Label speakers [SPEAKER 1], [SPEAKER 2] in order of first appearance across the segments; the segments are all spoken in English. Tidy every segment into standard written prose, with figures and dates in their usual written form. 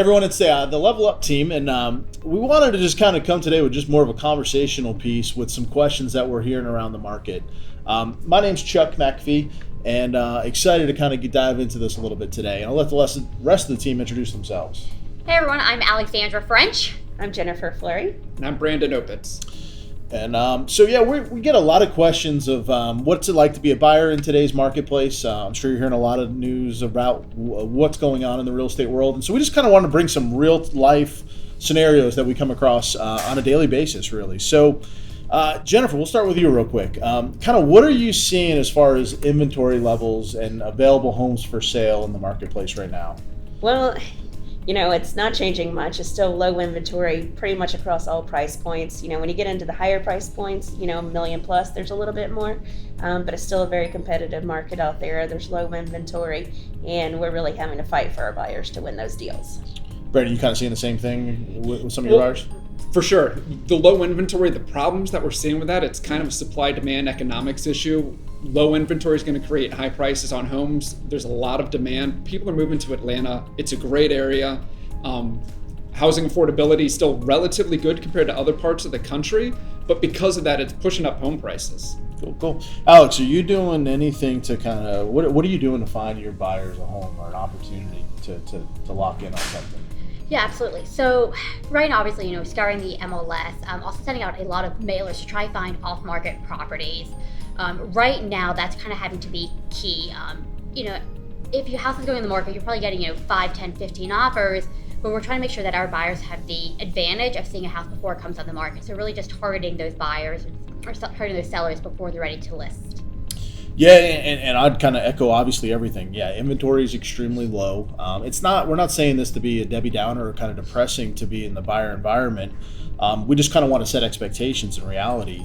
[SPEAKER 1] Everyone, it's the Level Up team, and we wanted to just kind of come today with just more of a conversational piece with some questions that we're hearing around the market. My name's Chuck McAfee, and excited to kind of dive into this a little bit today. And I'll let the rest of the team introduce themselves.
[SPEAKER 2] Hey everyone, I'm Alexandra French.
[SPEAKER 3] I'm Jennifer Fleury.
[SPEAKER 4] And I'm Brandon Opitz.
[SPEAKER 1] And we get a lot of questions of what's it like to be a buyer in today's marketplace. I'm sure you're hearing a lot of news about what's going on in the real estate world. And so we just kind of want to bring some real life scenarios that we come across on a daily basis, really. So Jennifer, we'll start with you real quick. Kind of what are you seeing as far as inventory levels and available homes for sale in the marketplace right now?
[SPEAKER 3] Well, it's not changing much. It's still low inventory pretty much across all price points. When you get into the higher price points, $1 million plus, there's a little bit more, but it's still a very competitive market out there. There's low inventory, and we're really having to fight for our buyers to win those deals.
[SPEAKER 1] Brandon, you kind of seeing the same thing with some of your buyers?
[SPEAKER 4] For sure. The low inventory, the problems that we're seeing with that, it's kind of a supply-demand economics issue. Low inventory is going to create high prices on homes. There's a lot of demand. People are moving to Atlanta. It's a great area. Housing affordability is still relatively good compared to other parts of the country, but because of that, it's pushing up home prices.
[SPEAKER 1] Cool. Alex, are you doing anything to kind of, what are you doing to find your buyers a home or an opportunity to lock in on something?
[SPEAKER 2] Yeah, absolutely. So right now, obviously, scouring the MLS, also sending out a lot of mailers to try to find off-market properties. Right now, that's kind of having to be key. If your house is going in the market, you're probably getting 5, 10, 15 offers, but we're trying to make sure that our buyers have the advantage of seeing a house before it comes on the market. So really just targeting those buyers or targeting those sellers before they're ready to list.
[SPEAKER 1] Yeah, and I'd kind of echo obviously everything. Yeah, inventory is extremely low. We're not saying this to be a Debbie Downer or kind of depressing to be in the buyer environment. We just kind of want to set expectations in reality.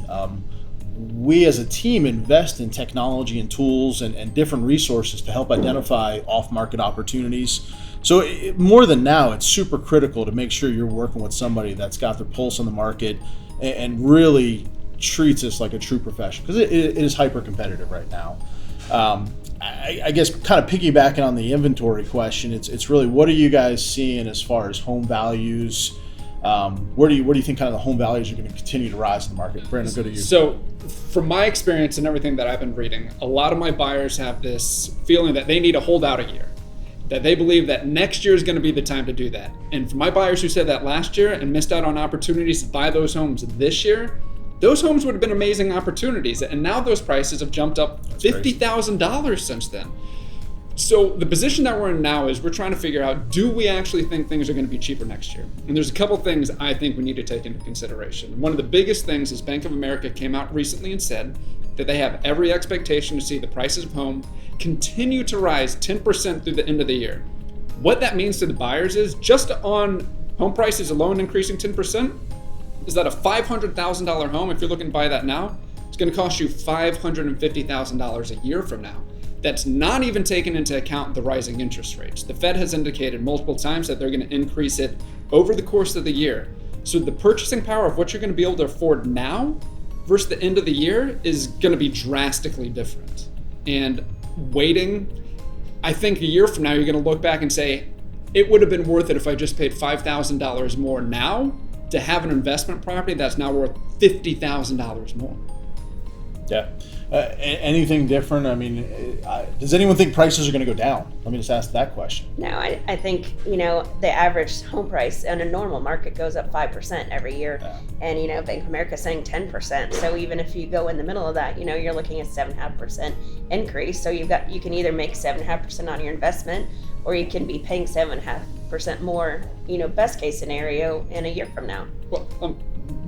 [SPEAKER 1] We as a team invest in technology and tools and different resources to help identify off-market opportunities. So more than now, it's super critical to make sure you're working with somebody that's got their pulse on the market and really treats us like a true professional, because it is hyper competitive right now. I guess kind of piggybacking on the inventory question, it's really what are you guys seeing as far as home values? Where do you think kind of the home values are going to continue to rise in the market? Brandon, go to you.
[SPEAKER 4] So from my experience and everything that I've been reading, a lot of my buyers have this feeling that they need to hold out a year, that they believe that next year is going to be the time to do that. And for my buyers who said that last year and missed out on opportunities to buy those homes this year, those homes would have been amazing opportunities. And now those prices have jumped up $50,000 since then. So the position that we're in now is we're trying to figure out, do we actually think things are going to be cheaper next year? And there's a couple things I think we need to take into consideration. One of the biggest things is Bank of America came out recently and said that they have every expectation to see the prices of home continue to rise 10% through the end of the year. What that means to the buyers is just on home prices alone increasing 10%, is that a $500,000 home, if you're looking to buy that now, it's going to cost you $550,000 a year from now. That's not even taking into account the rising interest rates. The Fed has indicated multiple times that they're going to increase it over the course of the year. So the purchasing power of what you're going to be able to afford now versus the end of the year is going to be drastically different. And waiting, I think a year from now, you're going to look back and say, it would have been worth it if I just paid $5,000 more now to have an investment property that's now worth $50,000 more.
[SPEAKER 1] Yeah. Anything different? I mean, does anyone think prices are going to go down? Let me just ask that question.
[SPEAKER 3] No, I think, the average home price in a normal market goes up 5% every year. Yeah. And, Bank of America is saying 10%. So even if you go in the middle of that, you're looking at 7.5% increase. So you can either make 7.5% on your investment, or you can be paying 7.5% more, best case scenario in a year from now.
[SPEAKER 4] Well,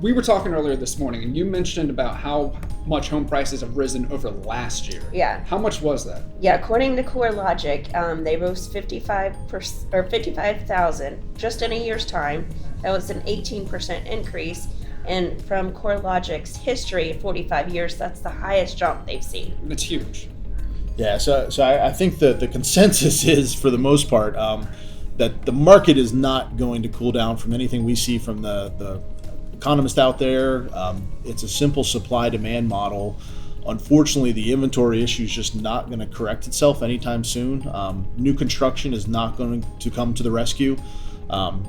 [SPEAKER 4] we were talking earlier this morning, and you mentioned about how much home prices have risen over last year.
[SPEAKER 3] Yeah.
[SPEAKER 4] How much was that?
[SPEAKER 3] Yeah, according to CoreLogic, they rose 55,000 just in a year's time. That was an 18% increase. And from CoreLogic's history, 45 years, that's the highest jump they've seen.
[SPEAKER 4] That's huge.
[SPEAKER 1] Yeah, so I think the consensus is, for the most part, that the market is not going to cool down from anything we see from the economists out there. It's a simple supply-demand model. Unfortunately, the inventory issue is just not going to correct itself anytime soon. New construction is not going to come to the rescue.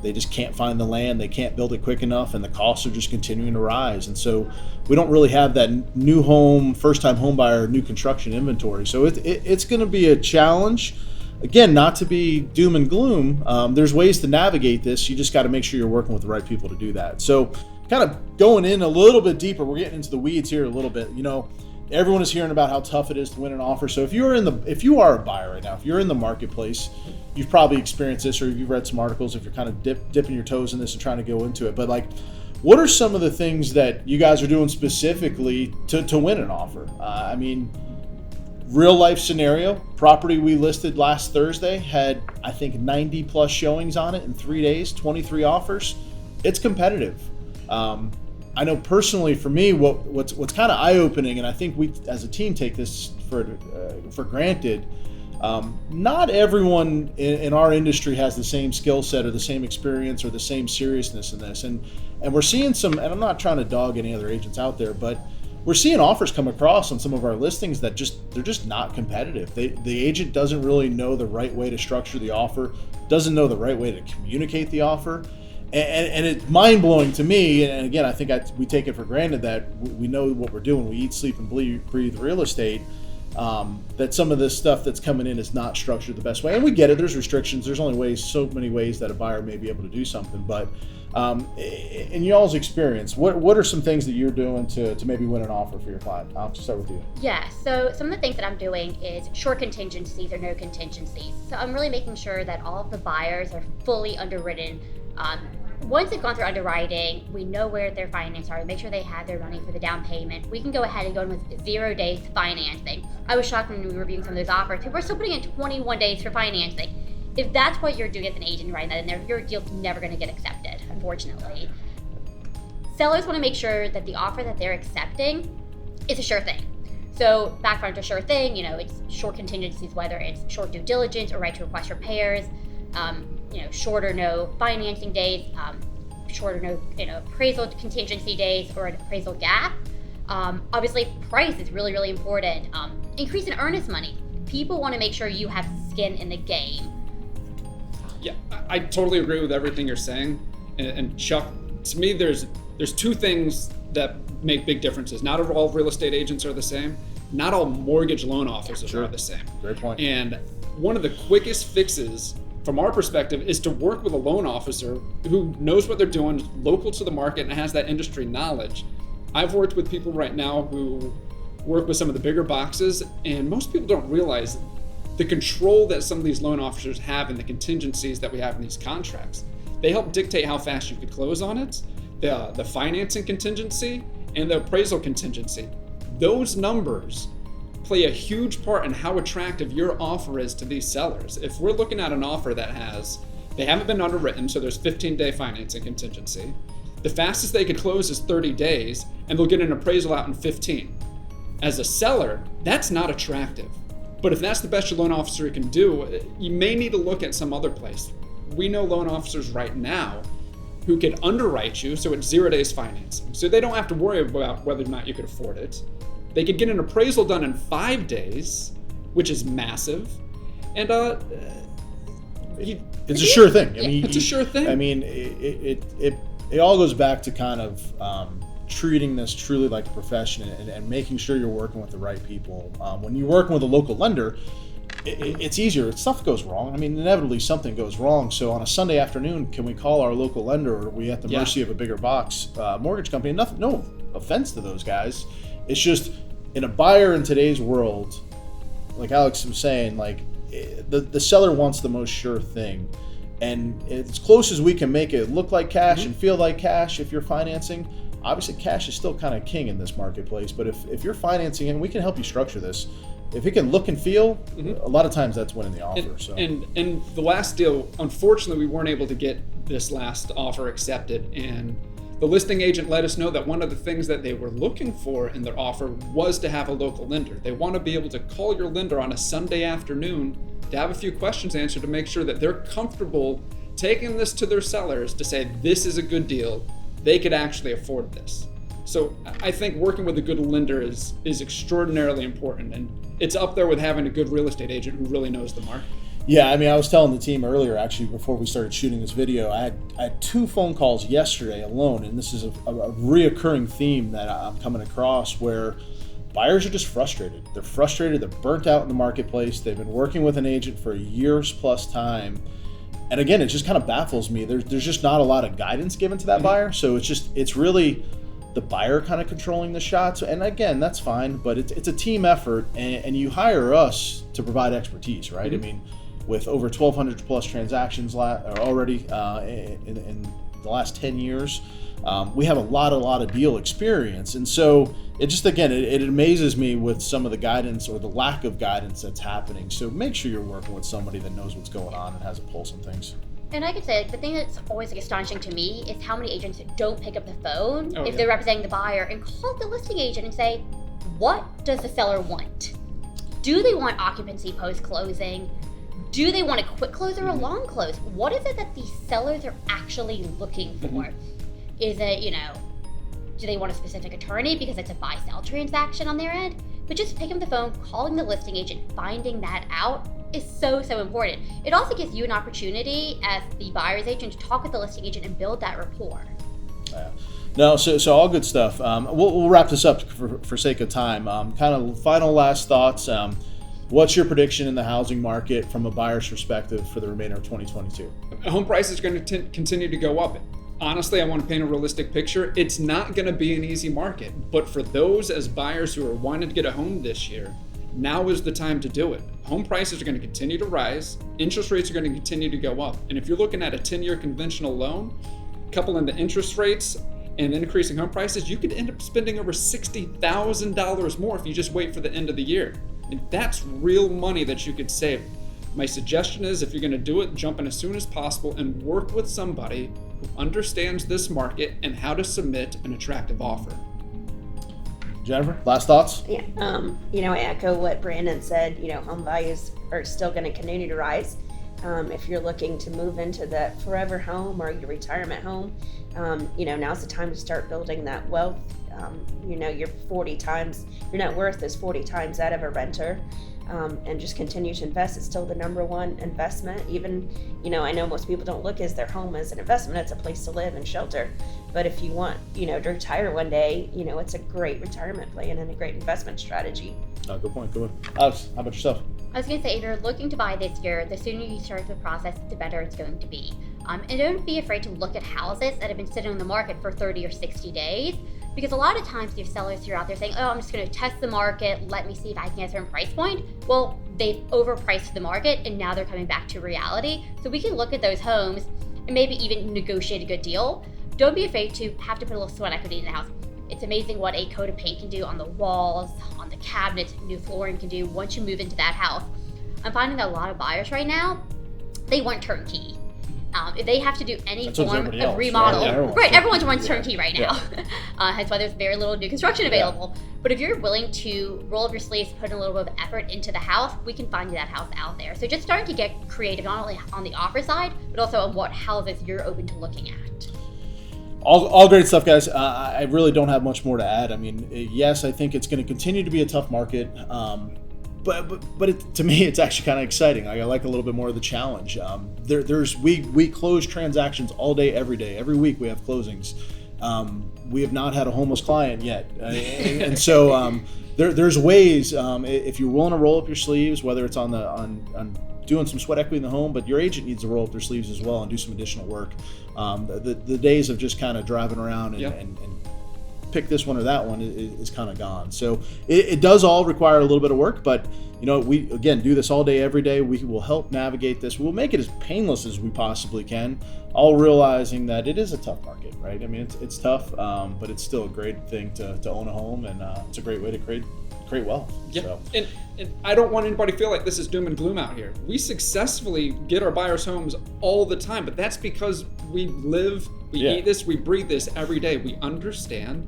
[SPEAKER 1] They just can't find the land, they can't build it quick enough, and the costs are just continuing to rise. And so we don't really have that new home, first-time home buyer, new construction inventory. So it's going to be a challenge. Again, not to be doom and gloom. There's ways to navigate this. You just got to make sure you're working with the right people to do that. So kind of going in a little bit deeper, we're getting into the weeds here a little bit. Everyone is hearing about how tough it is to win an offer. So if you are a buyer right now, if you're in the marketplace, you've probably experienced this, or you've read some articles if you're kind of dipping your toes in this and trying to go into it. But what are some of the things that you guys are doing specifically to win an offer? Real life scenario, property we listed last Thursday had, I think, 90 plus showings on it in 3 days, 23 offers. It's competitive. I know personally for me, what's kind of eye-opening, and I think we as a team take this for granted. Not everyone in our industry has the same skill set or the same experience or the same seriousness in this, and we're seeing some. And I'm not trying to dog any other agents out there, but we're seeing offers come across on some of our listings that they're just not competitive. The agent doesn't really know the right way to structure the offer, doesn't know the right way to communicate the offer. And it's mind-blowing to me, and again, I think we take it for granted that we know what we're doing. We eat, sleep, and breathe real estate, that some of this stuff that's coming in is not structured the best way. And we get it, there's restrictions, there's only so many ways that a buyer may be able to do something. But in y'all's experience, what are some things that you're doing to maybe win an offer for your client? I'll start with you.
[SPEAKER 2] Yeah, so some of the things that I'm doing is short contingencies or no contingencies. So I'm really making sure that all of the buyers are fully underwritten. Once they've gone through underwriting, we know where their finances are, make sure they have their money for the down payment. We can go ahead and go in with 0 days financing. I was shocked when we were reviewing some of those offers. People are still putting in 21 days for financing. If that's what you're doing as an agent, writing that in there, your deal's never going to get accepted, unfortunately. Sellers want to make sure that the offer that they're accepting is a sure thing. So background to sure thing, it's short contingencies, whether it's short due diligence or right to request repairs, short or no financing days, short or no appraisal contingency days or an appraisal gap. Obviously, price is really, really important. Increase in earnest money. People want to make sure you have skin in the game.
[SPEAKER 4] Yeah, I totally agree with everything you're saying. And Chuck, to me, there's two things that make big differences. Not all real estate agents are the same. Not all mortgage loan officers are the same.
[SPEAKER 1] Great point.
[SPEAKER 4] And one of the quickest fixes from our perspective is to work with a loan officer who knows what they're doing, local to the market, and has that industry knowledge. I've worked with people right now who work with some of the bigger boxes, and most people don't realize the control that some of these loan officers have and the contingencies that we have in these contracts. They help dictate how fast you could close on it, the financing contingency, and the appraisal contingency. Those numbers play a huge part in how attractive your offer is to these sellers. If we're looking at an offer that they haven't been underwritten, so there's 15-day financing contingency, the fastest they could close is 30 days, and they'll get an appraisal out in 15. As a seller, that's not attractive. But if that's the best your loan officer can do, you may need to look at some other place. We know loan officers right now who can underwrite you, so it's 0 days financing. So they don't have to worry about whether or not you could afford it. They could get an appraisal done in 5 days, which is massive. And
[SPEAKER 1] it's a sure thing.
[SPEAKER 4] It's a sure thing.
[SPEAKER 1] It all goes back to kind of treating this truly like a profession and making sure you're working with the right people. When you're working with a local lender, it's easier. Stuff goes wrong. Inevitably something goes wrong. So on a Sunday afternoon, can we call our local lender, or are we at the mercy of a bigger box mortgage company? No offense to those guys. It's just, in a buyer in today's world, like Alex was saying, the seller wants the most sure thing. And as close as we can make it look like cash and feel like cash if you're financing, obviously cash is still kind of king in this marketplace. But if you're financing, and we can help you structure this, if it can look and feel, a lot of times that's winning the offer.
[SPEAKER 4] And the last deal, unfortunately, we weren't able to get this last offer accepted. And the listing agent let us know that one of the things that they were looking for in their offer was to have a local lender. They want to be able to call your lender on a Sunday afternoon to have a few questions answered to make sure that they're comfortable taking this to their sellers to say, this is a good deal, they could actually afford this. So I think working with a good lender is extraordinarily important, and it's up there with having a good real estate agent who really knows the market.
[SPEAKER 1] Yeah, I mean, I was telling the team earlier, actually, before we started shooting this video, I had 2 phone calls yesterday alone, and this is a reoccurring theme that I'm coming across where buyers are just frustrated. They're frustrated, they're burnt out in the marketplace, they've been working with an agent for years plus time, and again, it just kind of baffles me. There's just not a lot of guidance given to that buyer, so it's really the buyer kind of controlling the shots. And again, that's fine, but it's a team effort, and you hire us to provide expertise, right? I mean, with over 1,200 plus transactions already in the last 10 years, we have a lot of deal experience. And so it just, again, it amazes me with some of the guidance or the lack of guidance that's happening. So make sure you're working with somebody that knows what's going on and has a pulse on things.
[SPEAKER 2] And I could say, like, the thing that's always like astonishing to me is how many agents don't pick up the phone if they're representing the buyer and call the listing agent and say, what does the seller want? Do they want occupancy post-closing? Do they want a quick close or a long close? What is it that these sellers are actually looking for? Is it, do they want a specific attorney because it's a buy-sell transaction on their end? But just picking up the phone, calling the listing agent, finding that out is so important. It also gives you an opportunity as the buyer's agent to talk with the listing agent and build that rapport.
[SPEAKER 1] No, so all good stuff. We'll wrap this up for sake of time. Kind of final last thoughts. What's your prediction in the housing market from a buyer's perspective for the remainder of 2022?
[SPEAKER 4] Home prices are going to continue to go up. Honestly, I want to paint a realistic picture. It's not going to be an easy market, but for those as buyers who are wanting to get a home this year, now is the time to do it. Home prices are going to continue to rise. Interest rates are going to continue to go up. And if you're looking at a 10-year conventional loan, couple in the interest rates and increasing home prices, you could end up spending over $60,000 more if you just wait for the end of the year. And that's real money that you could save. My suggestion is, if you're going to do it, jump in as soon as possible and work with somebody who understands this market and how to submit an attractive offer.
[SPEAKER 1] Jennifer, last thoughts?
[SPEAKER 3] Yeah, I echo what Brandon said. Home values are still going to continue to rise. If you're looking to move into that forever home or your retirement home, now's the time to start building that wealth. Your net worth is 40 times that of a renter. And just continue to invest. It's still the number one investment. Even, I know most people don't look at their home as an investment. It's a place to live and shelter. But if you want, to retire one day, it's a great retirement plan and a great investment strategy.
[SPEAKER 1] Good point. Alex, how about yourself?
[SPEAKER 2] I was going to say, if you're looking to buy this year, the sooner you start the process, the better it's going to be. And don't be afraid to look at houses that have been sitting on the market for 30 or 60 days. Because a lot of times you have sellers who are out there saying, I'm just going to test the market, let me see if I can get a certain price point. Well, they've overpriced the market and now they're coming back to reality. So we can look at those homes and maybe even negotiate a good deal. Don't be afraid to have to put a little sweat equity in the house. It's amazing what a coat of paint can do on the walls, on the cabinets, new flooring can do once you move into that house. I'm finding that a lot of buyers right now, they want turnkey. If they have to do any form of remodel, everyone wants turnkey right now. Hence why there's very little new construction available. But if you're willing to roll up your sleeves, put in a little bit of effort into the house, we can find you that house out there. So just starting to get creative, not only on the offer side, but also on what houses you're open to looking at.
[SPEAKER 1] All great stuff, guys. I really don't have much more to add. I mean, yes, I think it's going to continue to be a tough market. But to me, it's actually kind of exciting. I like a little bit more of the challenge. We close transactions all day, every day. Every week we have closings. We have not had a homeless client yet, and so there's ways. If you're willing to roll up your sleeves, whether it's on doing some sweat equity in the home, but your agent needs to roll up their sleeves as well and do some additional work. The days of just kind of driving around and pick this one or that one is kind of gone. So it does all require a little bit of work, but we again do this all day, every day. We will help navigate this. We'll make it as painless as we possibly can, all realizing that it is a tough market, right? I mean, it's tough, but it's still a great thing to own a home, and it's a great way to create wealth.
[SPEAKER 4] Yeah.
[SPEAKER 1] So.
[SPEAKER 4] And I don't want anybody to feel like this is doom and gloom out here. We successfully get our buyers' homes all the time, but that's because we eat this, we breathe this every day. We understand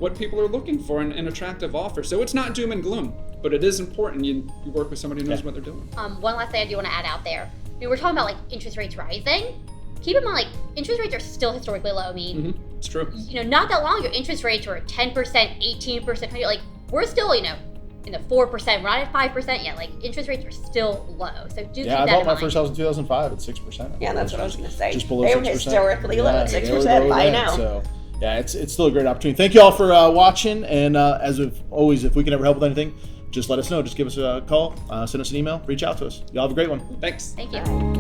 [SPEAKER 4] what people are looking for in an attractive offer. So it's not doom and gloom, but it is important you work with somebody who knows what they're doing.
[SPEAKER 2] One last thing I do want to add out there. We're talking about interest rates rising. Keep in mind, interest rates are still historically low. I mean,
[SPEAKER 4] it's true.
[SPEAKER 2] Not that long ago, interest rates were 10%, 18%. We're still, in the 4%. We're not at 5% yet. Like, interest rates are still low. So do keep
[SPEAKER 1] Yeah, I
[SPEAKER 2] that
[SPEAKER 1] bought
[SPEAKER 2] in
[SPEAKER 1] my
[SPEAKER 2] mind.
[SPEAKER 1] first house in 2005 at 6%.
[SPEAKER 3] Yeah, that's what I was going to say.
[SPEAKER 1] Just below
[SPEAKER 3] they
[SPEAKER 1] 6%.
[SPEAKER 3] were historically low at
[SPEAKER 1] Yeah, they
[SPEAKER 3] 6%
[SPEAKER 1] were low
[SPEAKER 3] by
[SPEAKER 1] then,
[SPEAKER 3] now.
[SPEAKER 1] So, yeah, it's still a great opportunity. Thank you all for watching. And as of always, if we can ever help with anything, just let us know. Just give us a call, send us an email, reach out to us. Y'all have a great one.
[SPEAKER 4] Thanks.
[SPEAKER 2] Thank you.
[SPEAKER 3] Bye.